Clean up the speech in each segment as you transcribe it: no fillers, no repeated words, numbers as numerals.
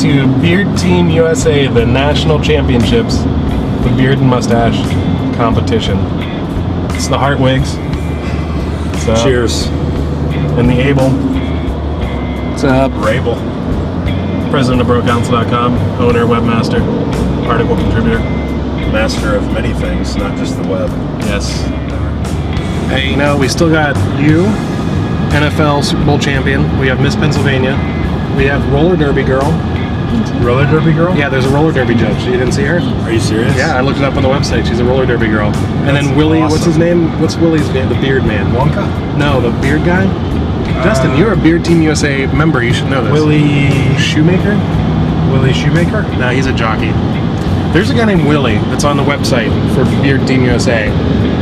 to Beard Team USA, the national championships, the beard and mustache competition. It's the Hartwigs. So, Cheers. And the Abel. What's up? Rabel. President of BroCouncil.com, owner, webmaster, article contributor. Master of many things, not just the web. Yes. Hey, we still got you, NFL Super Bowl champion. We have Miss Pennsylvania. We have Roller Derby Girl. Roller derby girl? Yeah, there's a roller derby judge. You didn't see her? Are you serious? Yeah, I looked it up on the website. She's a roller derby girl. And then Willie, awesome. what's his name? What's Willie's name? The beard man. Wonka? No, the beard guy. Justin, you're a Beard Team USA member. You should know this. Willie Shoemaker? Willie Shoemaker? No, he's a jockey. There's a guy named Willie that's on the website for Beard Team USA.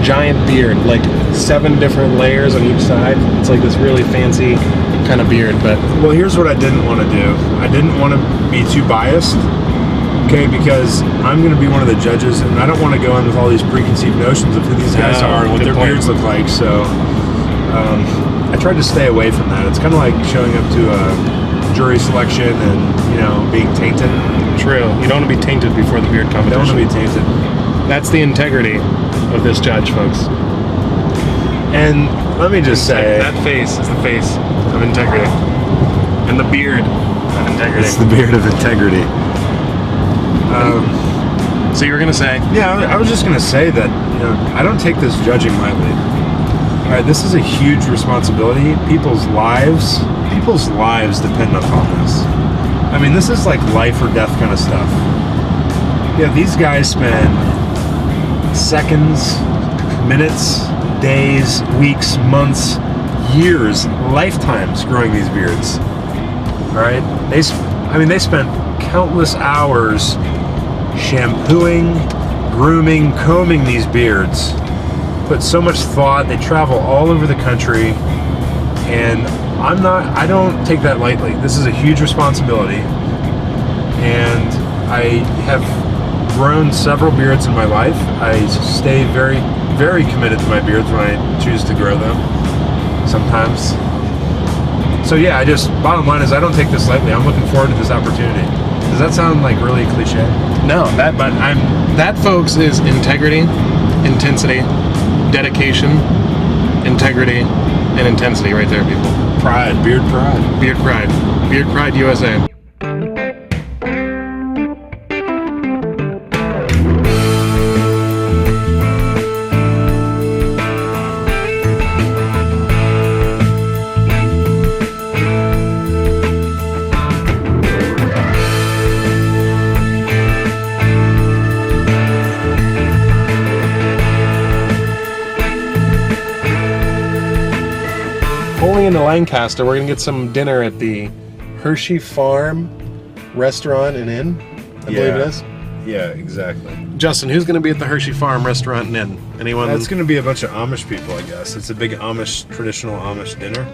Giant beard, like 7 different layers on each side. It's like this really fancy kind of beard, but Well, here's what I didn't want to do. I didn't want to be too biased, okay, because I'm going to be one of the judges, and I don't want to go in with all these preconceived notions of who these guys No, are and what good their point. beards look like, so I tried to stay away from that. It's kind of like showing up to a jury selection and, being tainted. true. You don't want to be tainted before the beard I don't competition. want to be tainted. That's the integrity of this judge, folks. And let me just say, that face is the face of integrity, and the beard of integrity. it's the beard of integrity. So you were gonna say? Yeah, I was just going to say that, I don't take this judging lightly. All right, this is a huge responsibility. People's lives depend upon this. I mean, this is like life or death kind of stuff. Yeah, these guys spend seconds, minutes, days, weeks, months, years, lifetimes growing these beards. All right, they spent countless hours shampooing, grooming, combing these beards. Put so much thought. They travel all over the country, and I don't take that lightly. This is a huge responsibility, and I have grown several beards in my life. I stay very, very committed to my beards when I choose to grow them sometimes. So yeah, bottom line is I don't take this lightly. I'm looking forward to this opportunity. Does that sound like really cliche? No, that, folks, is integrity, intensity, dedication, integrity, and intensity right there, people. Pride, beard pride. Beard Pride. Beard Pride USA. Pulling into Lancaster, we're gonna get some dinner at the Hershey Farm Restaurant and Inn. I believe it is. Yeah, exactly. Justin, who's gonna be at the Hershey Farm Restaurant and Inn? Anyone? It's going to be a bunch of Amish people, I guess. It's a big traditional Amish dinner.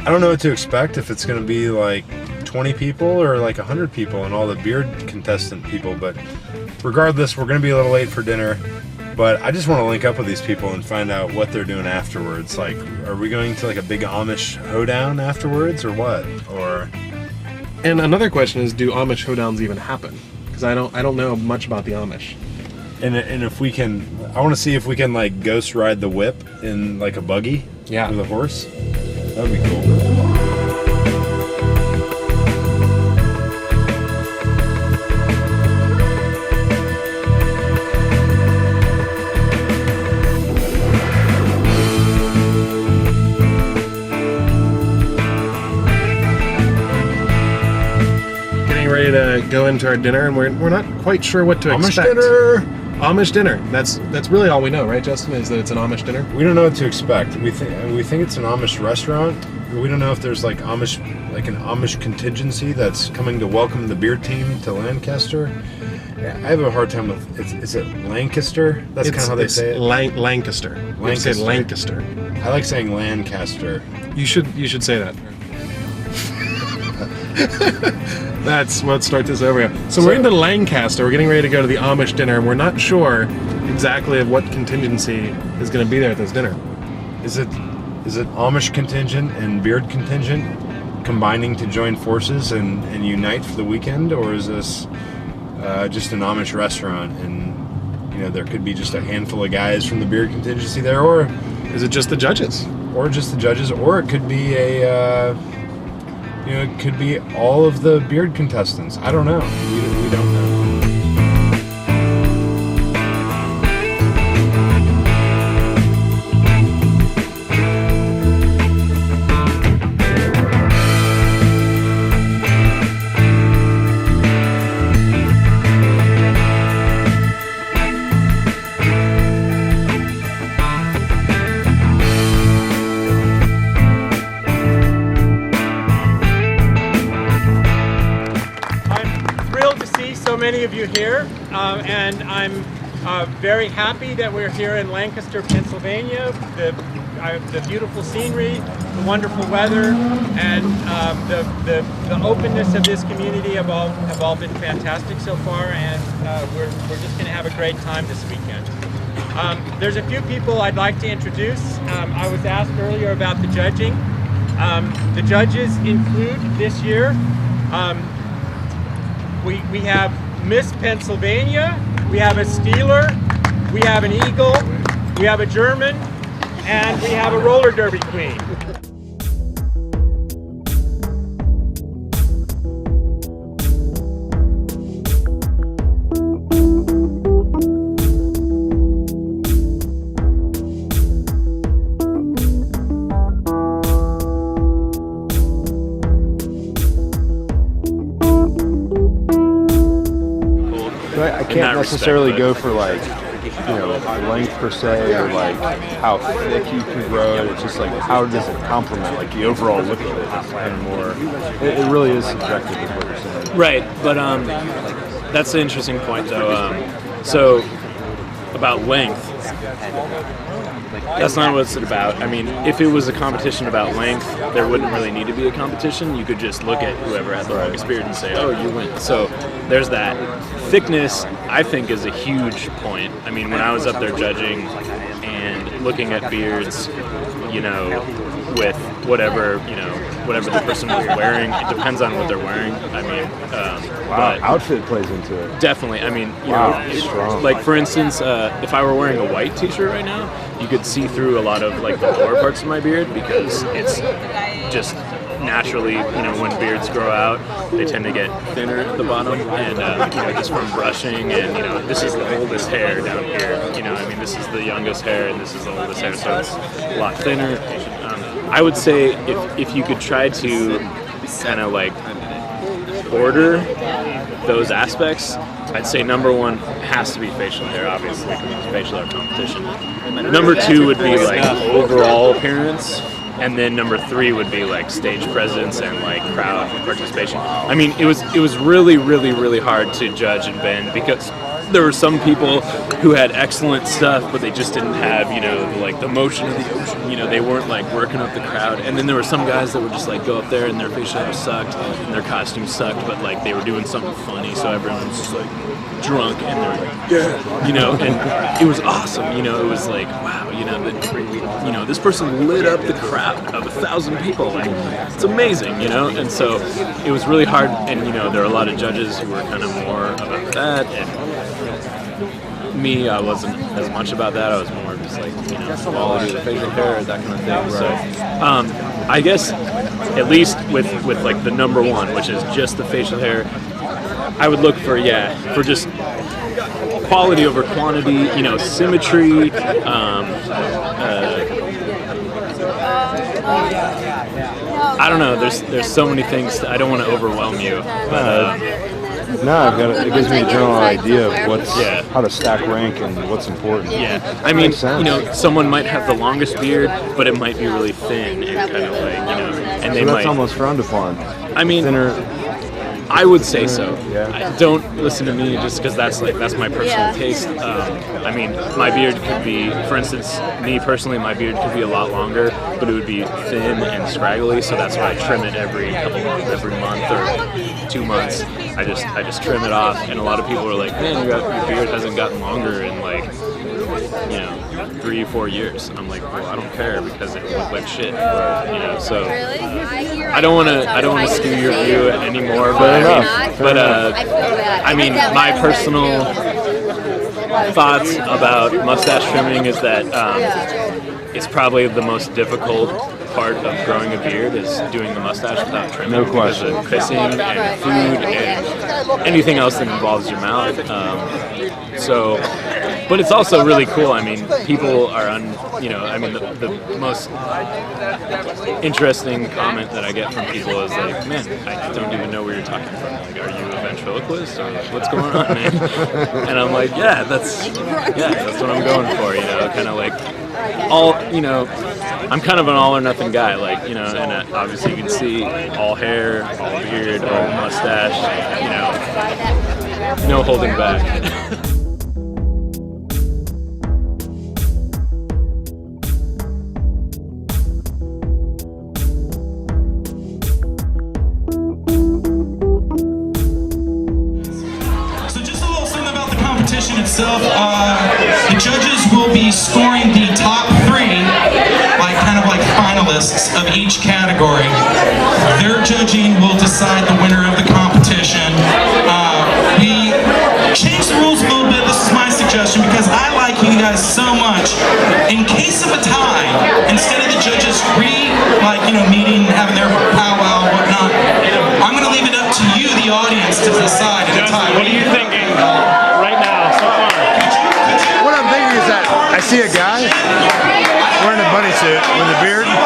I don't know what to expect, if it's going to be like 20 people or like 100 people and all the beard contestant people, but regardless, we're going to be a little late for dinner. But I just want to link up with these people and find out what they're doing afterwards. Like, are we going to like a big Amish hoedown afterwards, or what? And another question is, do Amish hoedowns even happen? Because I don't know much about the Amish. And if we can, I want to see if we can like ghost ride the whip in like a buggy. Yeah. With a horse. That would be cool. Ready to go into our dinner, and we're not quite sure what to Amish expect. dinner. Amish dinner. That's really all we know, right, Justin? Is that it's an Amish dinner? We don't know what to expect. We think it's an Amish restaurant. We don't know if there's like an Amish contingency that's coming to welcome the beard team to Lancaster. I have a hard time with is it Lancaster? That's kind of how they say it. Lancaster. You say Lancaster. I like saying Lancaster. You should say that. Let's start this over here. So we're into Lancaster. We're getting ready to go to the Amish dinner, and we're not sure exactly of what contingency is going to be there at this dinner. Is it Amish contingent and beard contingent? combining to join forces and unite for the weekend, or is this just an Amish restaurant and there could be just a handful of guys from the beard contingency there, or Is it just the judges? or just the judges, or it could be it could be all of the beard contestants. I don't know. We don't know. So many of you here, and I'm very happy that we're here in Lancaster, Pennsylvania. The beautiful scenery, the wonderful weather, and the openness of this community have all been fantastic so far, and we're just going to have a great time this weekend. There's a few people I'd like to introduce. I was asked earlier about the judging. The judges include this year. We have Miss Pennsylvania, we have a Steeler, we have an Eagle, we have a German, and we have a roller derby queen. I can't necessarily go for like, length per se, or like how thick you can grow it. It's just like how does it complement like the overall look of it, and more. It really is subjective, is what you're saying. Right, but that's an interesting point though. So about length, that's not what it's about. I mean, if it was a competition about length, there wouldn't really need to be a competition. You could just look at whoever had the longest beard and say, oh, you win. So there's that. Thickness, I think, is a huge point. I mean, when I was up there judging and looking at beards, with whatever the person was wearing, it depends on what they're wearing. I mean, but outfit plays into it. definitely. I mean, strong. like for instance, if I were wearing a white T-shirt right now, you could see through a lot of like the lower parts of my beard because it's just naturally, when beards grow out, they tend to get thinner at the bottom, and just from brushing, and this is the oldest hair down here. I mean, this is the youngest hair, and this is the oldest hair, so it's a lot thinner. I would say if you could try to kind of like order those aspects, I'd say number one has to be facial hair, obviously, because it's facial hair competition. Number two would be like overall appearance. And then number three would be like stage presence and like crowd participation. I mean, it was really, really, really hard to judge in Bend because there were some people who had excellent stuff, but they just didn't have, like the motion of the ocean. They weren't like working up the crowd. And then there were some guys that would just like go up there and their facial hair sucked and their costumes sucked, but like they were doing something funny, so everyone was just like drunk and they're like, yeah, and it was awesome. It was like, wow, this person lit up the crowd of 1,000 people. Like, it's amazing, And so it was really hard, and there were a lot of judges who were kind of more about that, and me, I wasn't as much about that. I was more just like, quality of the facial hair, that kind of thing. So, I guess at least with like the number one, which is just the facial hair, I would look for just quality over quantity, symmetry, I don't know. There's so many things. I don't want to overwhelm you, but it gives me a general idea of how to stack rank and what's important. Yeah, I mean, someone might have the longest beard, but it might be really thin and kind of like, and they so that's might almost frowned upon. I mean, thinner. I would say so. Yeah. Don't listen to me just because that's my personal taste. I mean, my beard could be, for instance, me personally, my beard could be a lot longer, but it would be thin and scraggly. So that's why I trim it every month or 2 months. I just trim it off, and a lot of people are like, "Man, your beard hasn't gotten longer in like you know, 3-4 years. And I'm like, well, I don't care because it looked like shit. You know, so I don't want to skew your view anymore. But I mean, my personal thoughts about mustache trimming is that it's probably the most difficult part of growing a beard is doing the mustache without trimming. No question. Because of kissing and food and anything else that involves your mouth. But it's also really cool. I mean, people are the most interesting comment that I get from people is like, man, I don't even know where you're talking from. Like, are you a ventriloquist or what's going on, man? And I'm like, yeah, that's what I'm going for, you know, kind of like I'm kind of an all or nothing guy, like, you know, and obviously you can see all hair, all beard, all mustache, you know, no holding back. Itself, the judges will be scoring the top 3, kind of like finalists of each category. Their judging will decide the winner of the competition. We changed the rules a little bit. This is my suggestion because I like you guys so much. In case of a tie, instead of the judges meeting, having their powwow, whatnot, I'm going to leave it up to you, the audience, to decide in a tie. What are you thinking? I see a guy wearing a bunny suit with a beard, and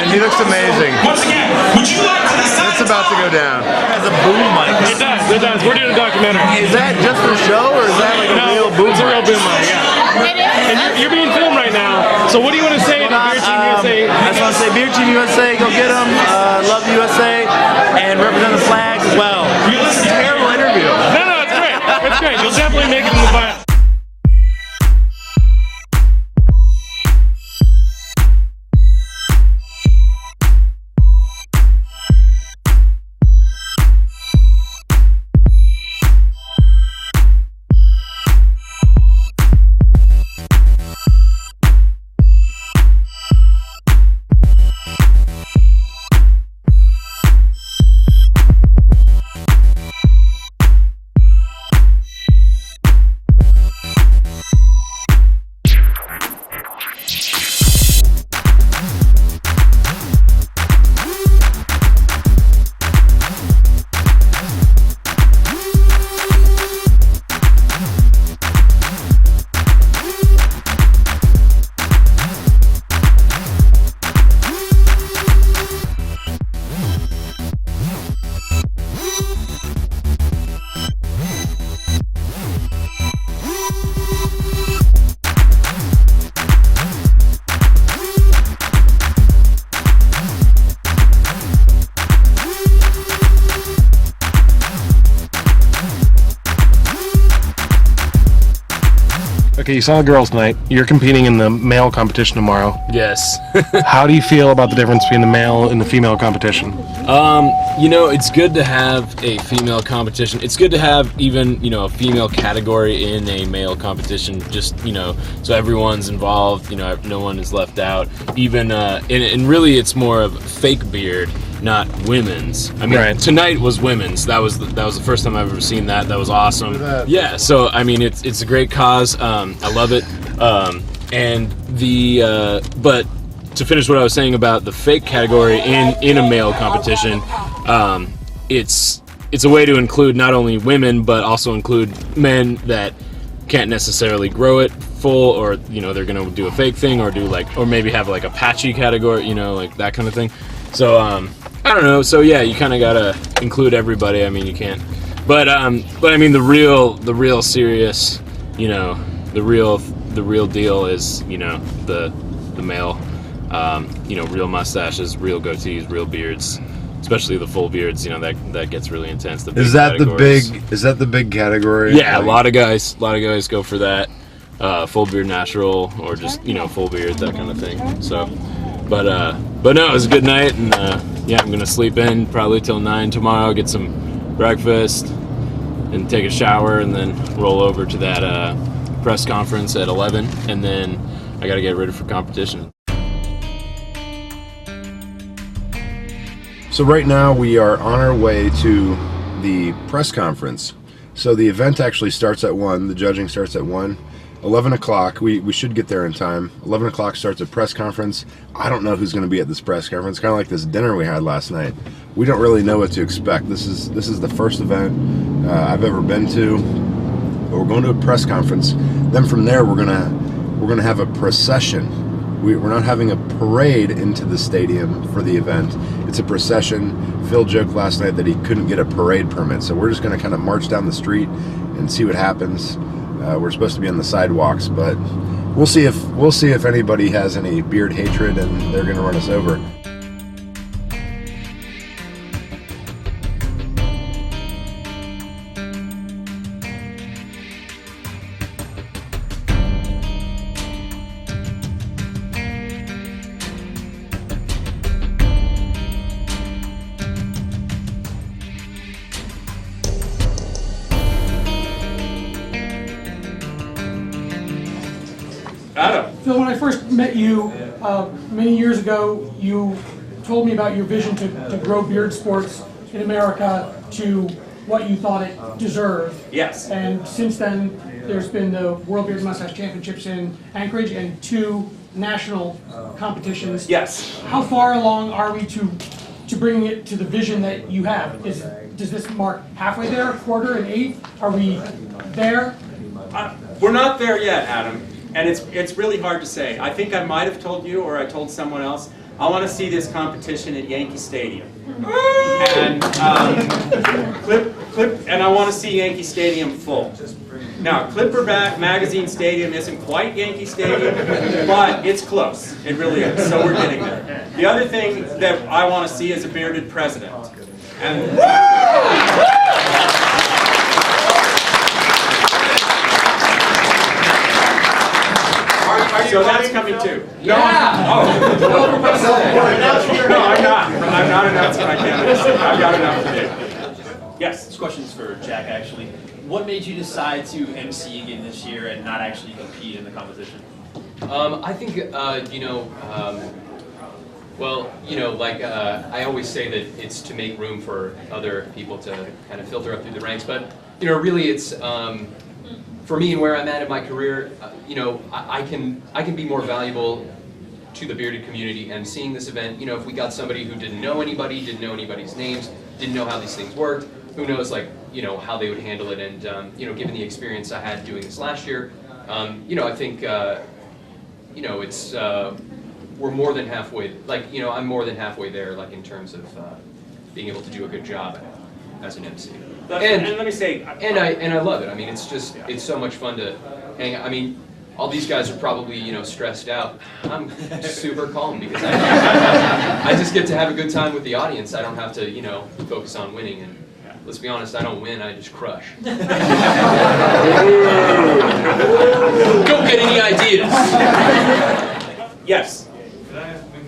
he looks amazing. Once again, would you like to decide? It's about to go down. It has a boom mic. It does. We're doing a documentary. Is that just for show, or is that like a real boom mic? It's a real boom mic, yeah. And you're being filmed right now, so what do you want to say to Beard Team USA? I just want to say Beard Team USA, go get them, love USA, and represent the flag as well. Terrible interview. No, it's great. It's great. You'll definitely make it in the final. Okay, you saw the girls' night. You're competing in the male competition tomorrow. Yes. How do you feel about the difference between the male and the female competition? You know, it's good to have a female competition. It's good to have even, you know, a female category in a male competition, just, you know, so everyone's involved, you know, no one is left out. Even, and really it's more of fake beard, not women's. I mean, right. Tonight was women's. That was the first time I've ever seen that. That was awesome. Yeah, so, I mean, it's a great cause. I love it. And but to finish what I was saying about the fake category in a male competition, it's a way to include not only women but also include men that can't necessarily grow it full, or you know, they're gonna do a fake thing or do or maybe have like a patchy category, you know, like that kind of thing. So I don't know. So yeah, you kind of gotta include everybody. I mean, you can't. But I mean, the real serious, you know, the real deal is, you know, the male, you know, real mustaches, real goatees, real beards, especially the full beards. You know, that gets really intense. The big Is that categories. the big category? Yeah, a lot of guys go for that, full beard natural, or just, you know, full beard, that kind of thing. So, but no, it was a good night, and yeah, I'm gonna sleep in probably till 9 tomorrow, get some breakfast, and take a shower, and then roll over to that press conference at 11, and then I got to get ready for competition. So right now we are on our way to the press conference. So the event actually starts at 1, the judging starts at 1. 11 o'clock, we should get there in time. 11 o'clock starts a press conference. I don't know who's going to be at this press conference. Kind of like this dinner we had last night. We don't really know what to expect. This is the first event I've ever been to. But we're going to a press conference. Then from there we're gonna have a procession. We're not having a parade into the stadium for the event. It's a procession. Phil joked last night that he couldn't get a parade permit, so we're just going to kind of march down the street and see what happens. We're supposed to be on the sidewalks, but we'll see if anybody has any beard hatred and they're going to run us over. Adam. Phil, when I first met you many years ago, you told me about your vision to grow beard sports in America to what you thought it deserved. Yes. And since then, there's been the World Beard and Mustache Championships in Anchorage and 2 national competitions. Yes. How far along are we to bringing it to the vision that you have? Does this mark halfway there, a quarter, an eighth? Are we there? We're not there yet, Adam. And it's really hard to say. I think I might have told you, or I told someone else, I want to see this competition at Yankee Stadium. And and I want to see Yankee Stadium full. Now, Clipper Magazine Stadium isn't quite Yankee Stadium, but it's close. It really is. So we're getting there. The other thing that I want to see is a bearded president. And so that's coming too. No, no, I'm not. I'm not announcing my candidacy. I've got enough to do. Yes. This question's for Jack, actually. What made you decide to MC again this year and not actually compete in the competition? I think, I always say that it's to make room for other people to kind of filter up through the ranks, but, really it's, for me and where I'm at in my career, I can be more valuable to the bearded community, and seeing this event, if we got somebody who didn't know anybody, didn't know anybody's names, didn't know how these things worked, who knows, how they would handle it, and, given the experience I had doing this last year, I think, it's, we're more than halfway, I'm more than halfway there, in terms of being able to do a good job as an MC. And let me say, and I love it. I mean, it's so much fun to hang. I mean, all these guys are probably stressed out. I'm super calm because I just get to have a good time with the audience. I don't have to focus on winning. And let's be honest, I don't win. I just crush. Don't get any ideas. Yes. Could I ask when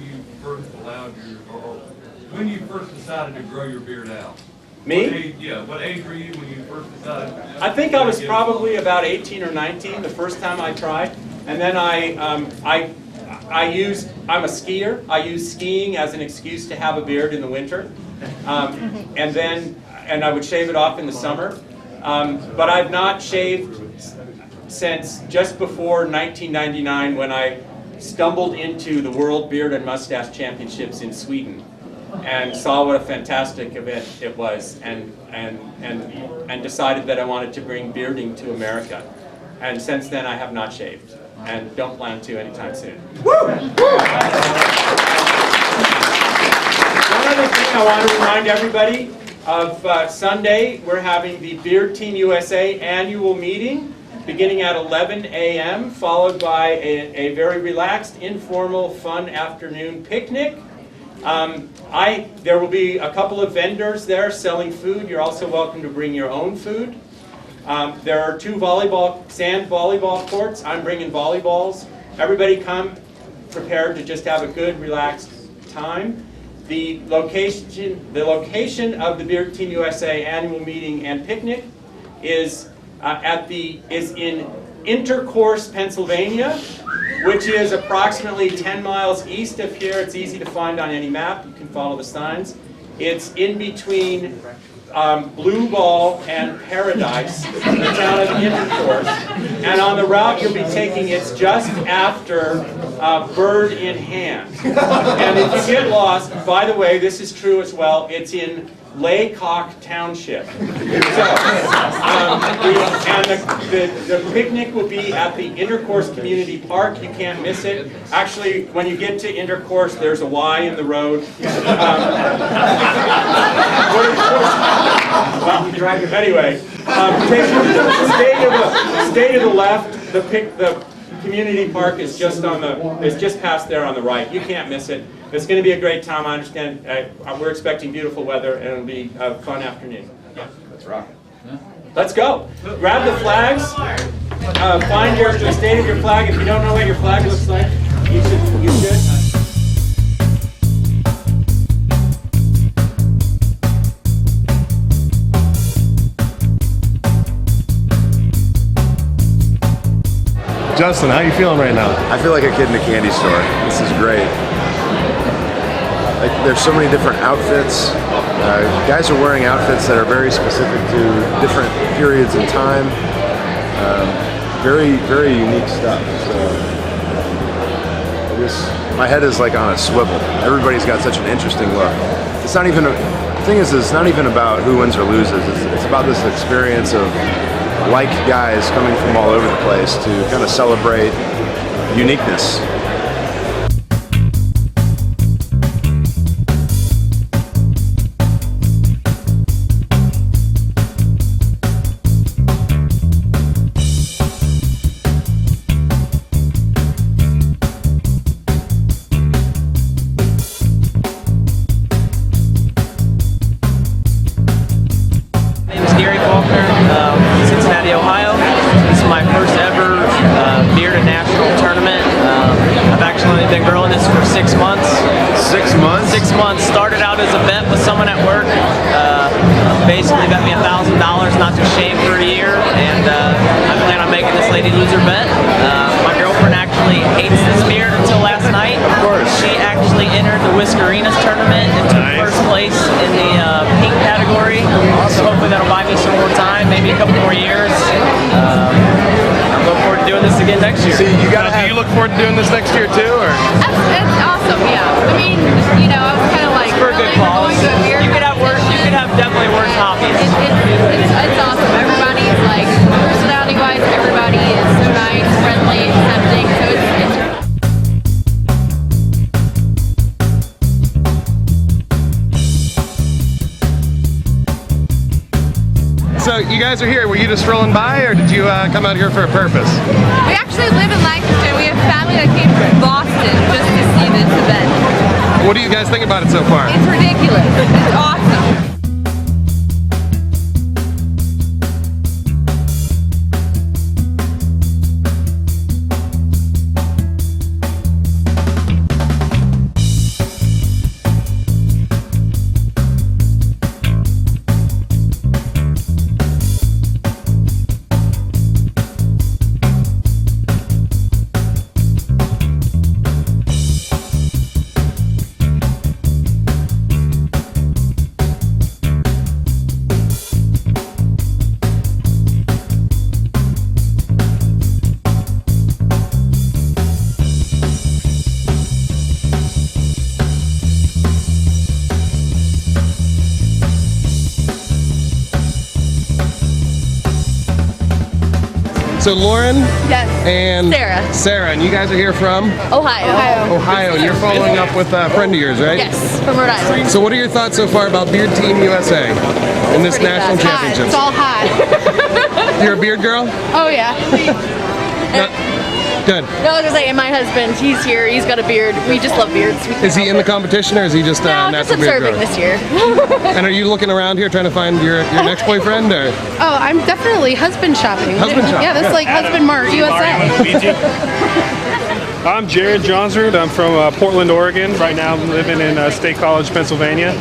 you first decided to grow your beard out? Me? What age were you when you first decided? I think I was probably about 18 or 19 the first time I tried, and then I'm a skier. I use skiing as an excuse to have a beard in the winter, and I would shave it off in the summer. But I've not shaved since just before 1999 when I stumbled into the World Beard and Mustache Championships in Sweden and saw what a fantastic event it was, and decided that I wanted to bring bearding to America. And since then I have not shaved, and don't plan to anytime soon. Woo! One other thing I want to remind everybody of, Sunday we're having the Beard Team USA annual meeting beginning at 11 a.m. followed by a very relaxed, informal, fun afternoon picnic. There will be a couple of vendors there selling food. You're also welcome to bring your own food. There are 2 sand volleyball courts. I'm bringing volleyballs. Everybody come prepared to just have a good, relaxed time. The location of the Beard Team USA annual meeting and picnic is in Intercourse, Pennsylvania, which is approximately 10 miles east of here. It's easy to find on any map. You can follow the signs. It's in between Blue Ball and Paradise, the town of Intercourse. And on the route you'll be taking, it's just after Bird in Hand. And if you get lost, by the way, this is true as well, it's in Laycock Township. So, the picnic will be at the Intercourse Community Park. You can't miss it. Actually, when you get to Intercourse, there's a Y in the road. Anyway, stay to the left. The community park is just past there on the right. You can't miss it. It's going to be a great time. I understand. We're expecting beautiful weather, and it'll be a fun afternoon. Yeah, let's rock. Let's go. Grab the flags. Find the state of your flag. If you don't know what your flag looks like, you should. Justin, how are you feeling right now? I feel like a kid in a candy store. This is great. Like, there's so many different outfits. Guys are wearing outfits that are very specific to different periods in time. Very, very unique stuff. So my head is like on a swivel. Everybody's got such an interesting look. It's not even the thing is, it's not even about who wins or loses. It's about this experience of like guys coming from all over the place to kind of celebrate uniqueness. Started out as a bet with someone at work. Basically bet me $1,000 not to shave for a year, and I plan on making this lady lose her bet. My girlfriend actually hates this beard until last night. Of course. She actually entered the Whiskerinas tournament and took first place in the pink category. Awesome. Hopefully that'll buy me some more time, maybe a couple more years. I look forward to doing this again next year. So you gotta do you look forward to doing this next year too, or? It's awesome, yeah. I mean, you know, I was kind of like for a good cause. You could have worse. You could have definitely worse hobbies. It's awesome. Everybody's like, personality-wise, everybody is so nice, friendly, accepting. So it's So you guys are here. Were you just rolling by, or did you come out here for a purpose? We actually live in Lancaster. We have family that came from Boston just to see this event. What do you guys think about it so far? It's ridiculous. It's awesome. So Lauren Yes. and Sarah, and you guys are here from? Ohio. Ohio. You're following up with a friend of yours, right? Yes, from Rhode Island. So what are your thoughts so far about Beard Team USA in this national championship? It's all hot. You're a beard girl? Oh yeah. Good. No, I was gonna say, and my husband, he's here. He's got a beard. We just love beards. Is he in the competition, or is he just No, natural just beard observing grower? this year. And are you looking around here trying to find your next boyfriend, or? Oh, I'm definitely husband shopping. Husband shopping. Yeah, that's Good. like Husband Mart USA. I'm Jared Johnsrud. I'm from Portland, Oregon. Right now I'm living in State College, Pennsylvania.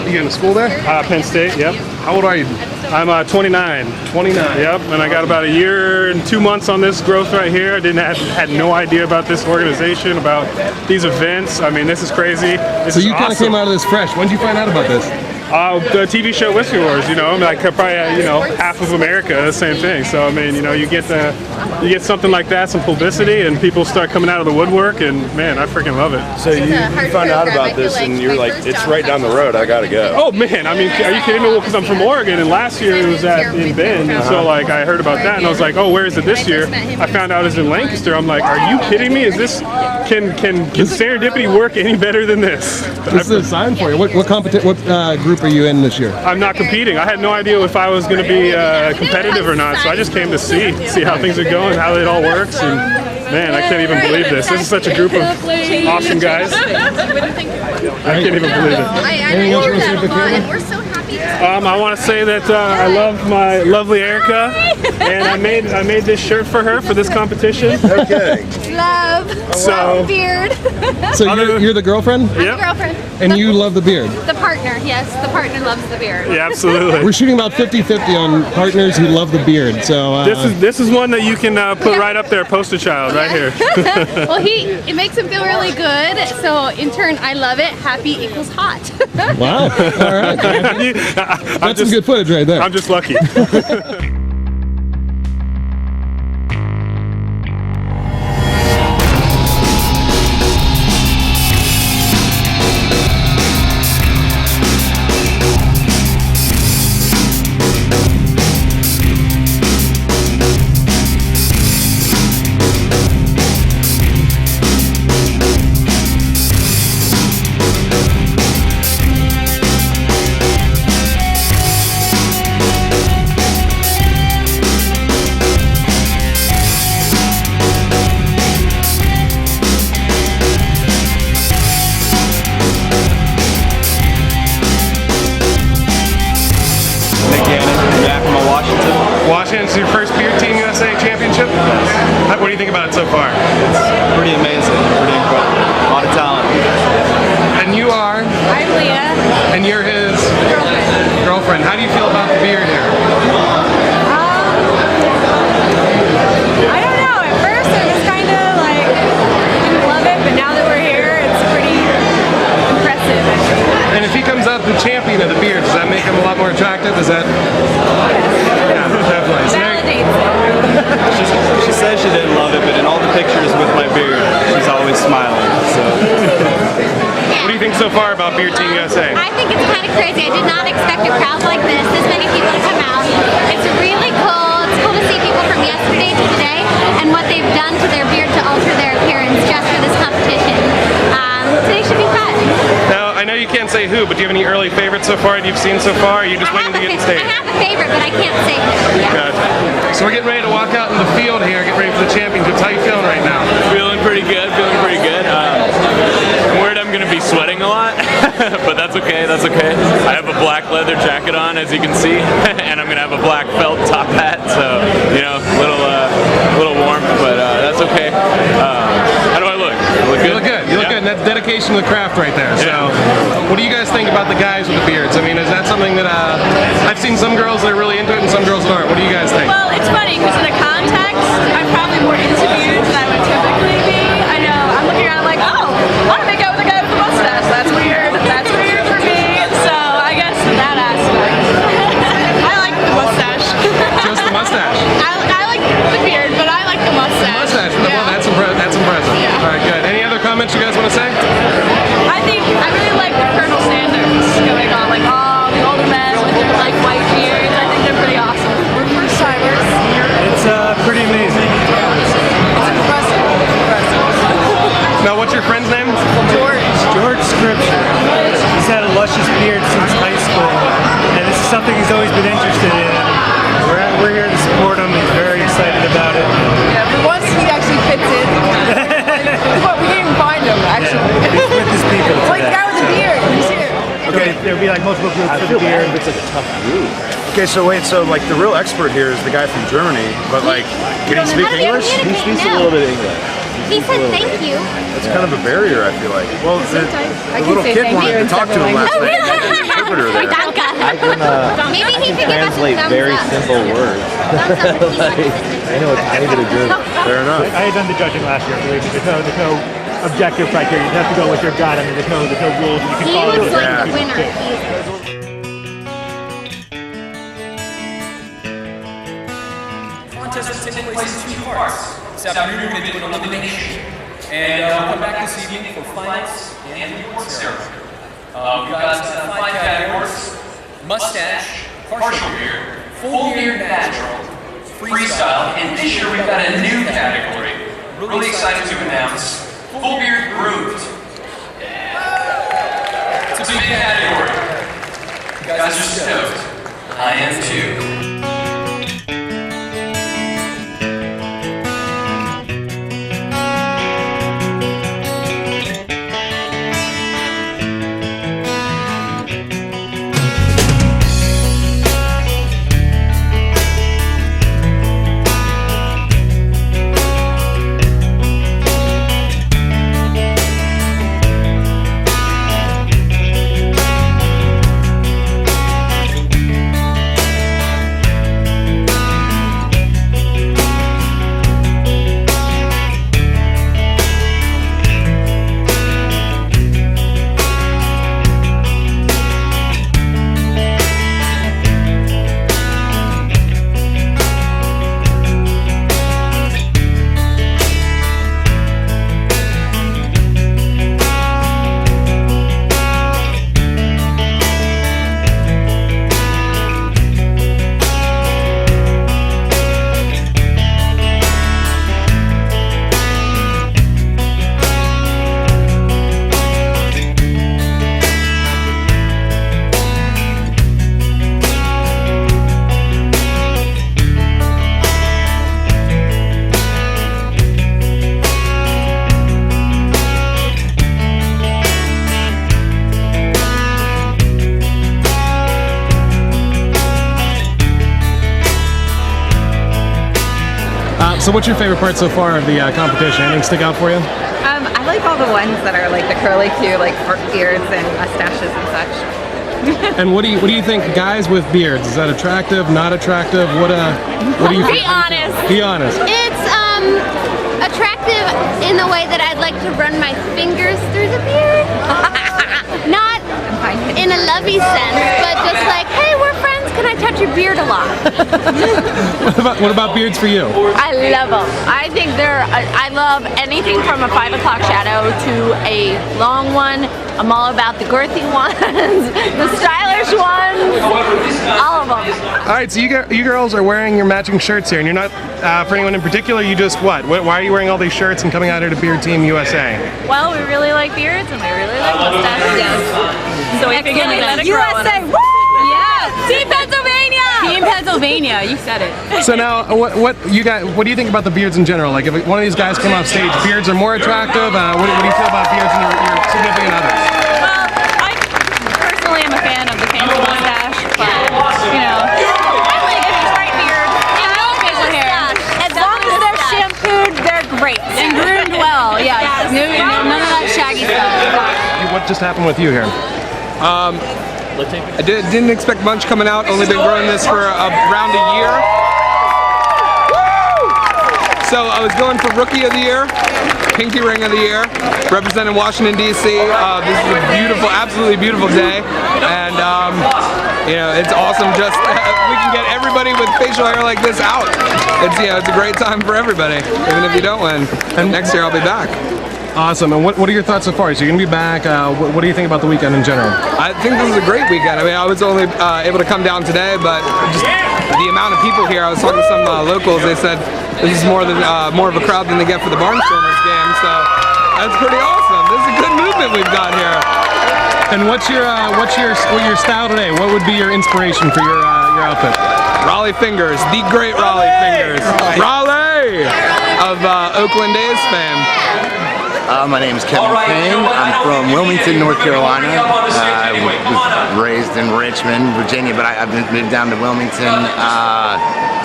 You in school there? Penn State, yep. How old are you? I'm 29. 29. Yep, and I got about a year and 2 months on this growth right here. I had no idea about this organization, about these events. I mean, this is crazy. This So is you kind of awesome. came out of this fresh. When did you find out about this? The TV show Whiskey Wars, you know, like probably half of America, the same thing. So I mean, you get something like that, some publicity, and people start coming out of the woodwork, and man, I freaking love it. So you found out about this, and you're like, it's right down the road. I gotta go. Oh man, I mean, are you kidding me? Well, because I'm from Oregon, and last year it was in Bend, and so like I heard about that, and I was like, oh, where is it this year? I found out it's in Lancaster. I'm like, are you kidding me? Is this can Serendipity work any better than this? This is a sign for you. What group are you in this year? I'm not competing. I had no idea if I was going to be competitive or not, so I just came to see how things are going, how it all works, and man, I can't even believe this. This is such a group of awesome guys. I can't even believe it. Anything else you want to say to the camera? We're so happy. I want to say that I love my lovely Erica, and I made this shirt for her for this competition. Okay. Love. So- Love the beard. So you're the girlfriend? I'm the girlfriend. And you love the beard? The partner, yes. The partner loves the beard. Yeah, absolutely. We're shooting about 50-50 on partners who love the beard. So This is one that you can put right up there, poster child, right here. Well, it makes him feel really good. So in turn, I love it. Happy equals hot. Wow. All right. That's some good footage right there. I'm just lucky. Washington's your first Beard Team USA championship? What do you think about it so far? It's pretty amazing, pretty incredible. A lot of talent. And you are? I'm Leah. And you're his girlfriend. How do you feel about the beard here? I don't know. At first, I was kind of like, didn't love it, but now that we're here, it's pretty impressive. And if he comes out the champion of the beard, does that make him a lot more attractive? Is that? Yeah, definitely. So She says she didn't love it, but in all the pictures with my beard, she's always smiling. So. What do you think so far about Beard Team USA? I think it's kind of crazy. I did not expect a crowd like this many people to come out. It's really cool. It's cool to see people from yesterday to today and what they've done to their beard to alter their appearance just for this competition. Today should be fun. Now, I know you can't say who, but do you have any early favorites so far that you've seen so far? Or are you just waiting to get in stage? I have a favorite, but I can't say who. Yeah. Gotcha. So we're getting ready to walk out in the field here, get ready for the championships. How you feeling right now? Feeling pretty good, I'm worried I'm going to be sweating a lot, but that's okay, I have a black leather jacket on, as you can see, and I'm going to have a black felt top hat, so, a little warm, but that's okay. How do I look? I look good? You look good. You look good, and that's dedication to the craft right there. So, what do you guys think about the guys with the beards? I mean, is that something that I've seen some girls that are really into it and some girls that aren't. What do you guys think? Well, it's funny because in a context, I'm probably more into beards than I would typically be. I know. I'm looking around like, oh, I want to make out with a guy with a mustache. That's weird. That's weird for me. So I guess in that aspect, I like the mustache. Just the mustache. I like the beard, but I like the mustache. Mustache. Yeah. Well, that's impressive. Yeah. All right, good. Any other comments you guys want to say? I think I really like the Colonel Sanders going on, like all the older men with their like white beards. I think they're pretty awesome. We're first timers. It's pretty amazing. It's impressive. Now, what's your friend's name? George Scripture. He's had a luscious beard since high school, and this is something he's always been interested in. We're here to support him. He's very excited about it. Yeah, but once he actually fits in, well, we didn't even find him actually. Yeah, he's with his people It's like the today. guy with the beard. He's here. Okay, there'll be like multiple groups for the beard. It's like a tough group. Okay, so wait, so like the real expert here is the guy from Germany, but like, can he speak English? He speaks a little bit of English. He said thank you. It's kind of a barrier, I feel like. Well, the little kid wanted to talk to him last night. Interpreter there. I can Maybe he could give us a translate thumbs very up. simple words. I know it's negative good. Fair enough. I had done the judging last year. Believe me, there's no objective criteria. You have to go with your gut. I mean, there's no rules. You can He follow was the like the yeah. winner. Contest is taking place in 2 parts. This afternoon we're going to do an elimination. And we'll come back this evening for finals and the award ceremony. We've got 5 categories: mustache, partial beard, full beard natural, freestyle, and this year we've got a new category. Really excited to announce full beard grooved. It's a big category. You guys are stoked. I am too. So what's your favorite part so far of the competition? Anything stick out for you? I like all the ones that are like the curly Q, like fork beards and mustaches and such. And what do you think, guys with beards? Is that attractive? Not attractive? What do you? Be honest. Be honest. It's attractive in the way that I'd like to run my fingers through the beard. Not in a lovey sense, but just like, hey, we're friends. Can I touch your beard a lot? What about beards for you? I love them. I think I love anything from a 5 o'clock shadow to a long one. I'm all about the girthy ones, the stylish ones, all of them. All right, so you girls are wearing your matching shirts here, and you're not, for anyone in particular, you just what? Why are you wearing all these shirts and coming out here to Beard Team USA? Well, we really like beards and we really like mustaches. Yes. So we figured we let it grow on USA, us. woo! Yeah. Team Pennsylvania! Team Pennsylvania, you said it. So now, what do you think about the beards in general? Like, if one of these guys come off stage, beards are more attractive. What do you feel about beards and your significant others? Well, I personally am a fan of the painted mustache, but you know, I like it. It's right beard. And no facial hair. As long as they're shampooed, they're great. And groomed well, yeah. None of that shaggy stuff. What just happened with you here? I didn't expect much coming out. Only been growing this for around a year. So I was going for Rookie of the Year, Pinky Ring of the Year, representing Washington D.C. This is a beautiful, absolutely beautiful day, and you know, it's awesome. Just we can get everybody with facial hair like this out. It's it's a great time for everybody, even if you don't win. And next year I'll be back. Awesome. And what are your thoughts so far? So you're going to be back. What do you think about the weekend in general? I think this is a great weekend. I mean, I was only able to come down today, but just the amount of people here. I was talking to some locals. They said this is more of a crowd than they get for the Barnstormers game. So that's pretty awesome. This is a good movement we've got here. And what's your style today? What would be your inspiration for your outfit? Raleigh Fingers, the great Raleigh Fingers. Raleigh of Oakland A's fame. My name is Kevin Payne. I'm from Wilmington, North Carolina. I was raised in Richmond, Virginia, but I've moved down to Wilmington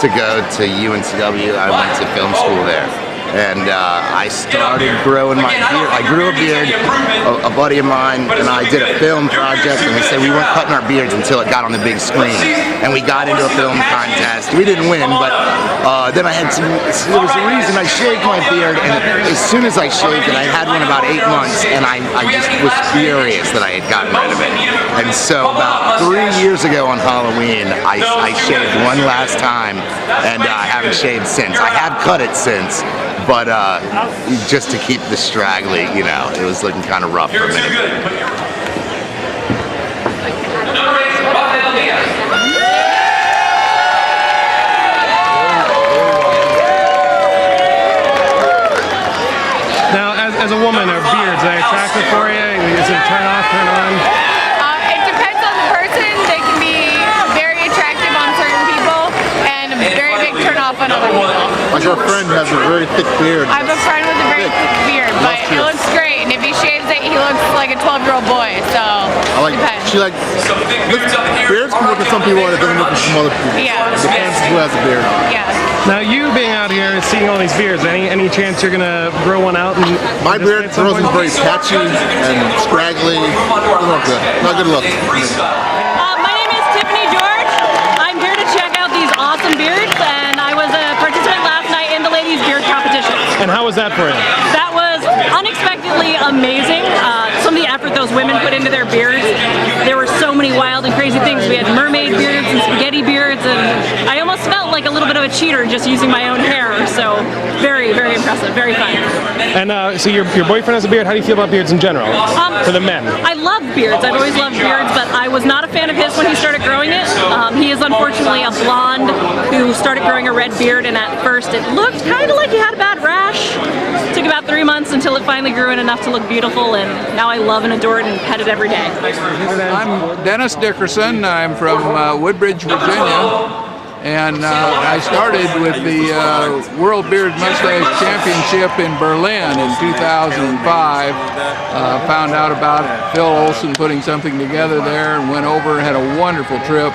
to go to UNCW. I went to film school there. and I started growing my beard. I grew a beard. A buddy of mine and I did a film project, and they said we weren't cutting our beards until it got on the big screen. And we got into a film contest. We didn't win, but then I had some. There was a reason I shaved my beard, and as soon as I shaved it, I had one about 8 months, and I just was furious that I had gotten rid of it. And so about 3 years ago on Halloween, I shaved one last time, and I haven't shaved since. I have cut it since, but just to keep the straggly, you know, it was looking kind of rough for a minute. Now, as a woman, are beards, are they attractive for you? Is it turn off, turn on? It depends on the person. They can be very attractive on certain people and a very big turn off on other people. Like our friend has a very thick beard. I have a friend with a very thick beard, but it looks great. And if he shaves it, he looks like a 12-year-old boy. So depends. Beards can work with some people and it doesn't work with some other people. Yeah. It depends who has a beard. Yeah. Now, you being out here and seeing all these beards, any chance you're gonna grow one out? And my beard grows is very patchy and scraggly. Not good. Not good look. My name is Tiffany George. I'm here to check out these awesome beards, and I was a participant last night in the ladies' beard competition. And how was that for you? That was unexpectedly amazing. Some of the effort those women put into their beards. There were so many wild and crazy things. We had mermaid beards and spaghetti beards, and I almost felt like a little bit of a cheater just using my own hair. So very, very impressive, very fun. And so your boyfriend has a beard. How do you feel about beards in general? For the men? I love beards. I've always loved beards, but I was not a fan of his when he started growing it. He is unfortunately a blonde who started growing a red beard, and at first it looked kind of like he had a bad rash. It took about 3 months until it finally grew in enough to look beautiful, and now I love and adore it and pet it every day. I'm Dennis Dickerson. I'm from Woodbridge, Virginia. And I started with the World Beard Mustache Championship in Berlin in 2005. Found out about Phil Olson putting something together there and went over and had a wonderful trip.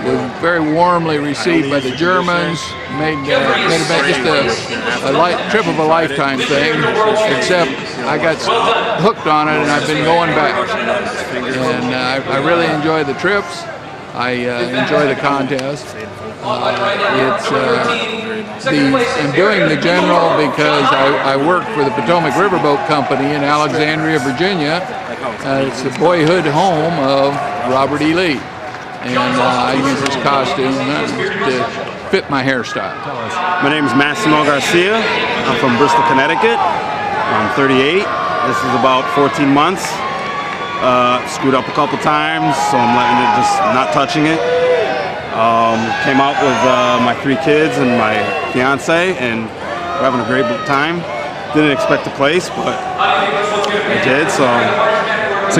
Was very warmly received by the Germans. Made just a trip of a lifetime thing, except I got hooked on it and I've been going back. And I really enjoy the trips. I enjoy the contest. I'm doing the general because I work for the Potomac Riverboat Company in Alexandria, Virginia. It's the boyhood home of Robert E. Lee. And I use his costume to fit my hairstyle. My name is Massimo Garcia. I'm from Bristol, Connecticut. I'm 38. This is about 14 months. Screwed up a couple times, so I'm letting it, just not touching it. Came out with my 3 kids and my fiance, and we're having a great time. Didn't expect to place, but I did. So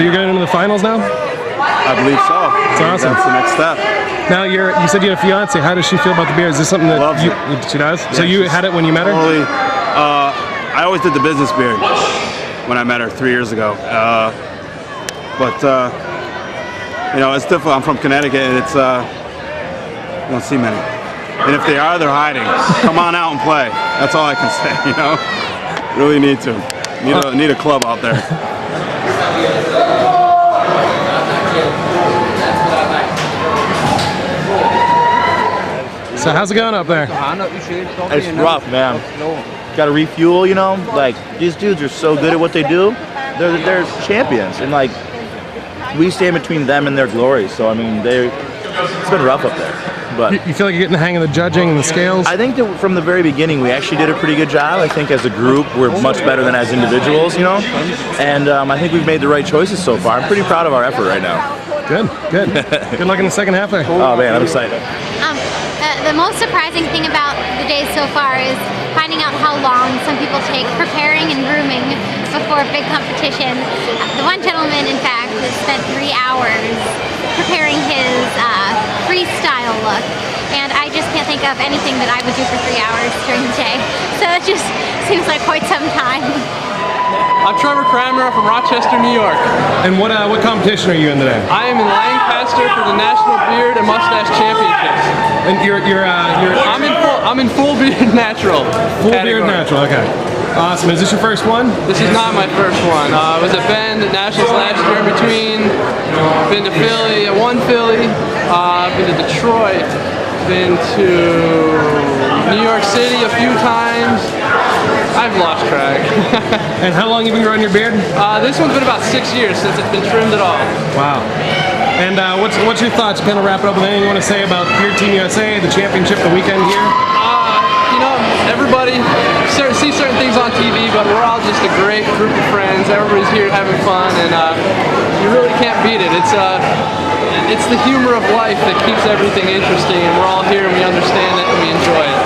you're going into the finals now? I believe so. That's awesome. That's the next step. Now you said you had a fiance. How does she feel about the beard? Is this something that she does? Yeah, so you had it when you met her? Totally. I always did the business beard when I met her 3 years ago. But you know, it's difficult. I'm from Connecticut, and it's you don't see many. And if they are, they're hiding. Come on out and play. That's all I can say. You know, really need to. Need a club out there. So how's it going up there? It's rough, man. Got to refuel, you know. Like, these dudes are so good at what they do. They're champions, and like, we stand between them and their glory. So I mean, it's been rough up there. But you feel like you're getting the hang of the judging and the scales? I think that from the very beginning, we actually did a pretty good job. I think as a group, we're much better than as individuals, you know. And I think we've made the right choices so far. I'm pretty proud of our effort right now. Good. Good luck in the second half there. Oh man, I'm excited. The most surprising thing about the days so far is finding out how long some people take preparing and grooming before a big competition. The one gentleman, in fact, has spent 3 hours preparing his freestyle look, and I just can't think of anything that I would do for 3 hours during the day. So it just seems like quite some time. I'm Trevor Kramer from Rochester, New York. And what competition are you in today? I am in pastor for the National Beard and Mustache Championships. And I'm in full beard natural. Full beard natural. Okay. Awesome. Is this your first one? This is not my first one. I was at Bend at Nationals last year in between. Been to Philly, won Philly. Been to Detroit. Been to New York City a few times. I've lost track. And how long have you been growing your beard? This one's been about 6 years since it's been trimmed at all. Wow. And what's your thoughts? Kind of wrap it up with anything you want to say about Beard Team USA, the championship, the weekend here? You know, everybody see certain things on TV, but we're all just a great group of friends. Everybody's here having fun, and you really can't beat it. It's the humor of life that keeps everything interesting, and we're all here and we understand it and we enjoy it.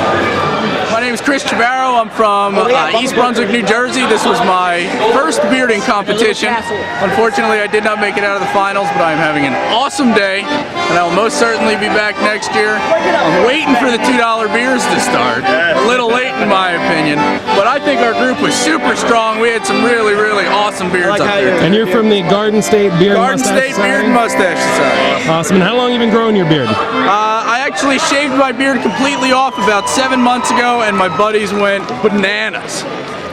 My name is Chris Chavarro. I'm from East Brunswick, New Jersey. This was my first bearding competition. Unfortunately, I did not make it out of the finals, but I'm having an awesome day, and I will most certainly be back next year. I'm waiting for the $2 beers to start. A little late in my opinion, but I think our group was super strong. We had some really, really awesome beards up there. And you're from the Garden State Beard and Mustache Society? Beard and Mustache Society. Awesome. And how long have you been growing your beard? I actually shaved my beard completely off about 7 months ago, and my buddies went bananas.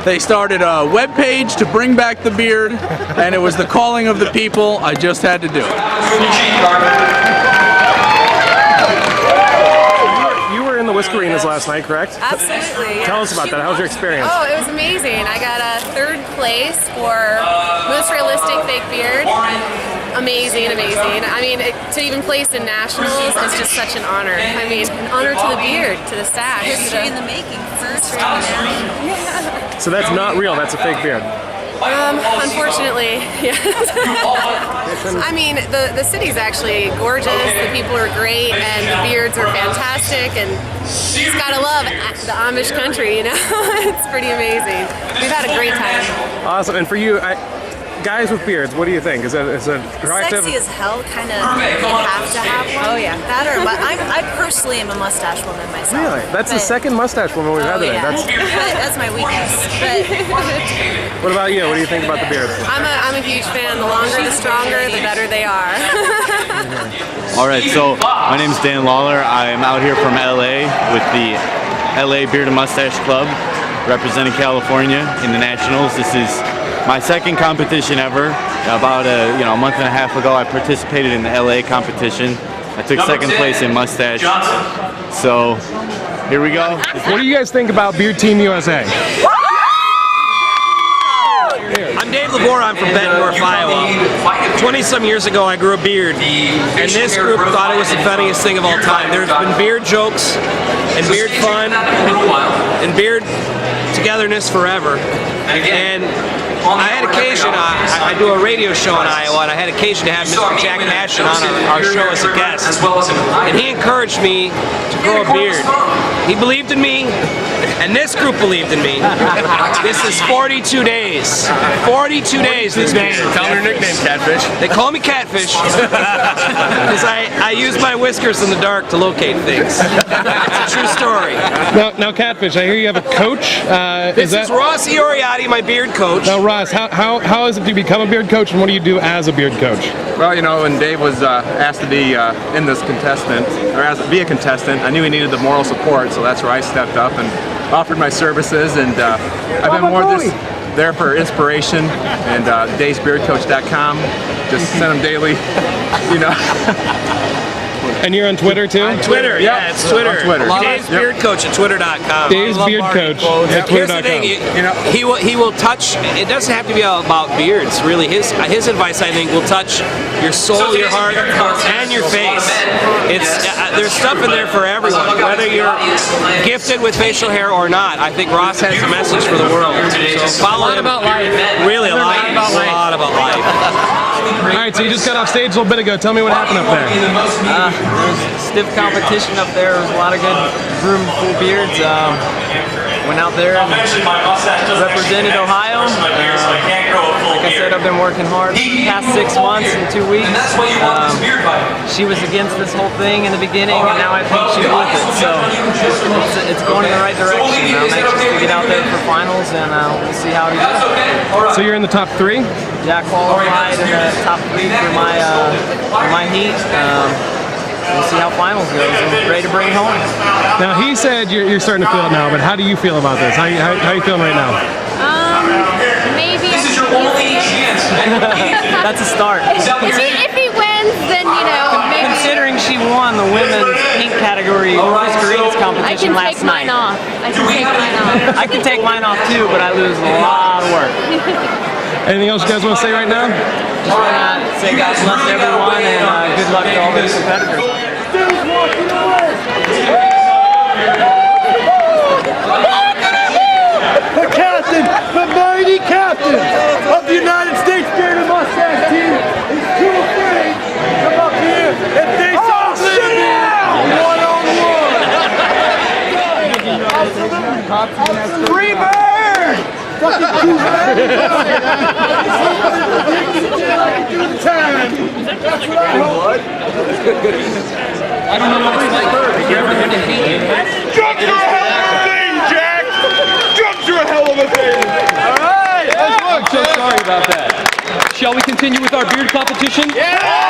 They started a web page to bring back the beard, and it was the calling of the people. I just had to do it. You were in the Whiskerinas last night, correct? Absolutely. Tell us about that. How was your experience? Oh, it was amazing. I got a 3rd place for most realistic fake beard. Amazing, amazing. I mean, to even place in nationals is just such an honor. I mean, an honor to the beard, to the staff. History in the making. First in the nationals. So that's not real. That's a fake beard. Unfortunately, yes. I mean, the city's actually gorgeous. The people are great, and the beards are fantastic. And you just gotta love the Amish country. You know, it's pretty amazing. We've had a great time. Awesome. And for you, guys with beards, what do you think? Is it attractive? Sexy as hell, kind of. You have to have one. Oh yeah, that or I personally am a mustache woman myself. Really? That's the second mustache woman we've had today. Yeah. That's my weakness. But what about you? What do you think about the beards? I'm a huge fan. The longer, the stronger, the better they are. All right, so my name is Dan Lawler. I am out here from LA with the LA Beard and Mustache Club, representing California in the Nationals. This is my second competition ever. About a month and a half ago, I participated in the LA competition. I took second place in mustache. So here we go. What do you guys think about Beard Team USA? I'm Dave Labor. I'm from Bettendorf, Iowa. 20-some years ago, I grew a beard, and this group thought it was the funniest thing of all time. There's been beard jokes, and beard fun, and beard togetherness forever. And I had occasion, I do a radio show in Iowa, and I had occasion to have Mr. Jack Passion on our show as a guest. And he encouraged me to grow a beard. He believed in me, and this group believed in me. This is 42 days. 42 days this beard. Tell them your nickname, Catfish. They call me Catfish because I use my whiskers in the dark to locate things. It's a true story. Now, Catfish, I hear you have a coach. This is Ross Ioriati, my beard coach. Now, Ross, how is it to become a beard coach, and what do you do as a beard coach? Well, when Dave was asked to be in this contestant, or be a contestant, I knew he needed the moral support, so that's where I stepped up and offered my services, and I've been more there for inspiration, and daysbeardcoach.com. Just send them daily, And you're on Twitter too? On Twitter, yeah, it's Twitter. On Twitter. Dave's Beard Coach at Twitter.com. Dave's Beard Coach at Twitter.com. Here's the thing, he will touch. It doesn't have to be all about beards. Really, his advice, I think, will touch your soul, your heart, and your face. There's stuff in there for everyone, whether you're gifted with facial hair or not. I think Ross has a message for the world. So follow him. About life. Really, a lot about life. All right, so you just got off stage a little bit ago. Tell me what happened up there. There was stiff competition up there. There was a lot of good groomed full beards. Went out there and represented Ohio. Like I said, I've been working hard for the past 6 months and 2 weeks. She was against this whole thing in the beginning, and now I think she's with it. So it's going in the right direction. I'm anxious to get out there for finals, and we'll see how we do. So you're in the top 3? Yeah, qualified in the top 3 for my heat. We'll see how finals goes. I'm ready to bring it home. Now he said you're starting to feel it now, but how do you feel about this? How you feeling right now? Maybe. This is your only chance. That's a start. If he wins, then maybe. Considering she won the women's pink category Miss Greens competition last night. I can take mine off. I can take mine off too, but I lose a lot of work. Anything else you guys want to say right now? Just want to say God bless everyone and good luck to all those competitors. The captain, the mighty captain of the United States Beard and Mustache team is too afraid to come up here and face off one-on-one. Free bird! Fucking too bad. That's what I hope. I don't know what it's like. Drugs are a hell of a thing, Jack! Drugs are a hell of a thing! Alright! I'm so sorry about that. Shall we continue with our beard competition? Yeah!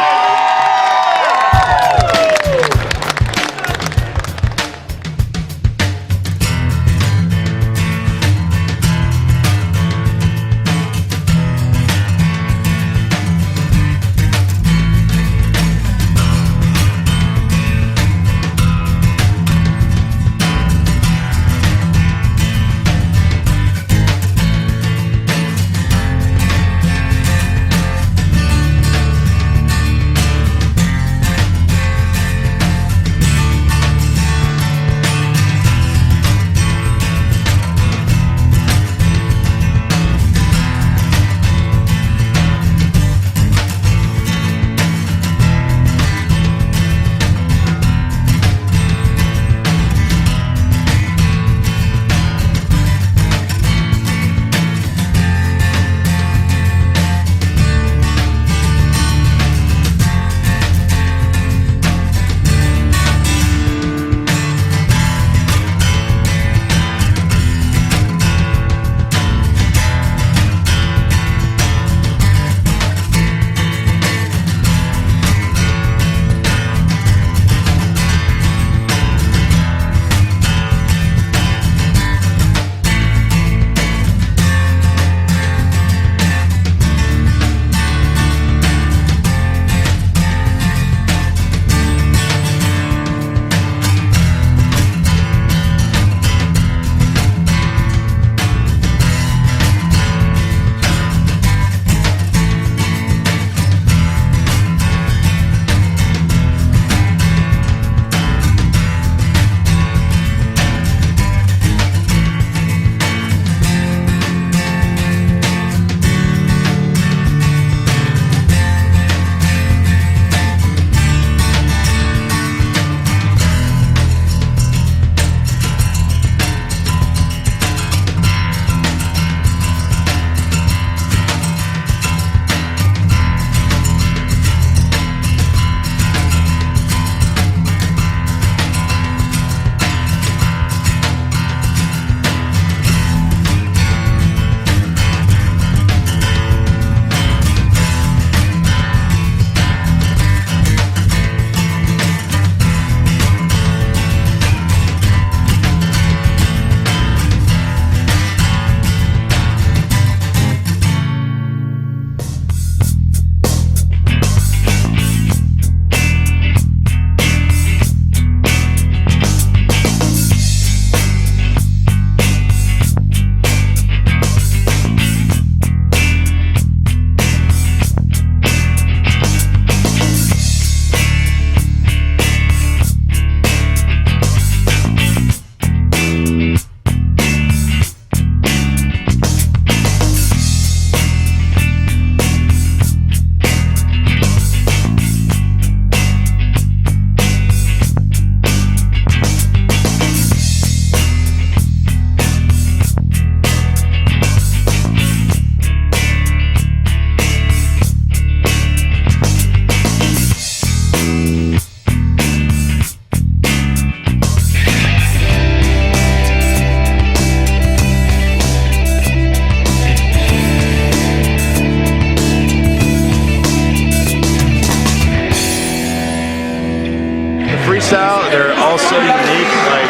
style. They're all so unique, like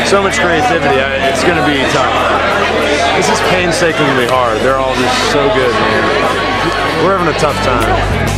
so much creativity. It's going to be tough. This is painstakingly hard. They're all just so good, man. We're having a tough time.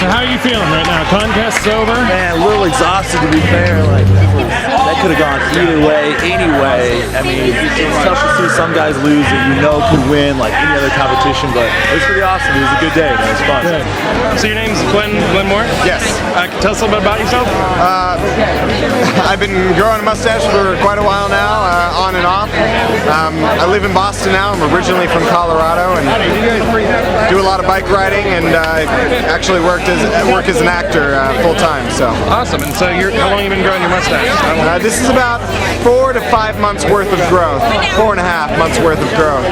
So how are you feeling right now? Contest's over? Man, a little exhausted to be fair. Like that could have gone either way, anyway. I mean, it's tough to see some guys lose that you know could win like any other competition, but it was pretty awesome. It was a good day. It was fun. Good. So your name's Glenn Moore? Yes. Tell us a little bit about yourself. I've been growing a mustache for quite a while now, on and off. I live in Boston now. I'm originally from Colorado and do a lot of bike riding, and actually work as an actor full time. So awesome. And so how long have you been growing your mustache? This is about 4 to 5 months worth of growth. 4.5 months worth of growth.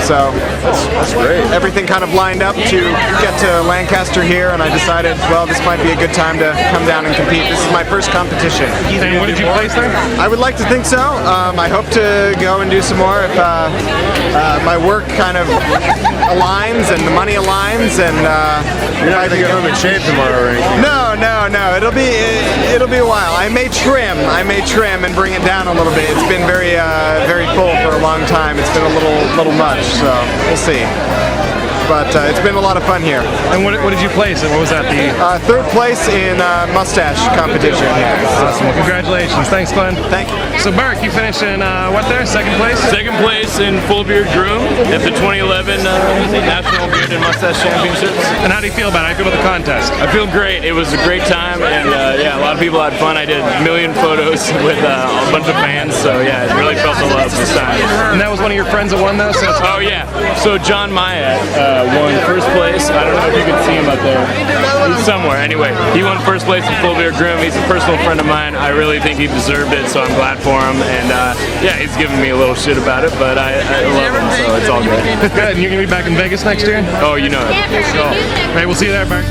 So that's great. Everything kind of lined up to get to Lancaster here, and I decided, well, this might be a good time to come down and compete. This is my first competition. And what did you place there? I would like to think so. I hope to go and do some more if my work kind of aligns and the money aligns, and you're not going to come in shape tomorrow or anything. No. It'll be a while. I may trim and bring it down a little bit. It's been very full for a long time. It's been a little much, so we'll see. But it's been a lot of fun here. And what did you place? What was that? The third place in mustache competition. Awesome. Well, congratulations. Thanks, Glenn. Thank you. So, Burke, you finished in what there? Second place? Second place in full beard groom at the 2011 National Beard and Mustache Championships. And how do you feel about it? How do you feel about the contest? I feel great. It was a great time, and yeah, a lot of people had fun. I did a million photos with a bunch of fans, so yeah, it really felt the love this time. And that was one of your friends that won though? Oh yeah. So John Myatt won first place. I don't know if you can see him up there. He's somewhere. Anyway, he won first place in full beard groom. He's a personal friend of mine. I really think he deserved it, so I'm glad for him. And yeah, he's giving me a little shit about it, but I love him, so it's all good. Good. And you're gonna be back in Vegas next year? Oh, you know it. Cool. All right, we'll see you there, Burke.